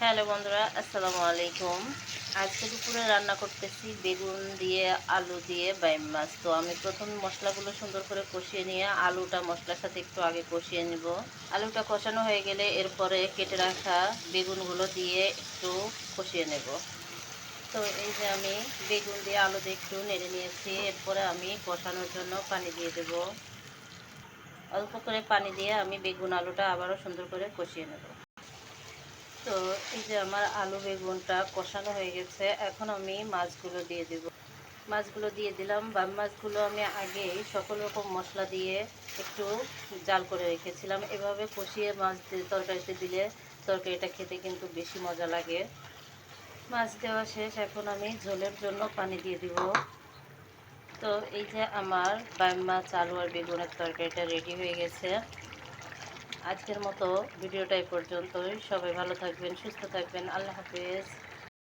Hello বন্ধুরা, আসসালামু আলাইকুম। আজকে দুপুরে রান্না করতেছি বেগুন দিয়ে, আলু দিয়ে বাইম মাছ। তো আমি প্রথম মশলাগুলো সুন্দর করে কষিয়ে নিয়ে আলুটা মশলার সাথে একটু আগে কষিয়ে নিব। আলুটা কষানো হয়ে গেলে এরপরে কেটে রাখা বেগুনগুলো দিয়ে একটু কষিয়ে নেব। তো এই যে আমি বেগুন দিয়ে আলু দিয়ে একটু নেড়ে নিয়েছি। এরপরে আমি কষানোর জন্য পানি দিয়ে দেব। অল্প করে পানি দিয়ে আমি বেগুন আলুটা আবারও সুন্দর করে কষিয়ে নেব। তো এই যে আমার আলু বেগুনটা কষানো হয়ে গেছে, এখন আমি মাছগুলো দিয়ে দিব। মাছগুলো দিয়ে দিলাম। বা মাছগুলো আমি আগেই সকল রকম মশলা দিয়ে একটু জাল করে রেখেছিলাম। এভাবে কষিয়ে মাছ তরকারিতে দিলে তরকারিটা খেতে কিন্তু বেশি মজা লাগে। মাছ দেওয়া শেষ, এখন আমি ঝোলের জন্য পানি দিয়ে দিব। তো এই যে আমার বাইম মাছ, আলু আর বেগুনের তরকারিটা রেডি হয়ে গেছে। আজকের মতো ভিডিওটা এই পর্যন্তই। সবাই ভালো থাকবেন, সুস্থ থাকবেন। আল্লাহ হাফেজ।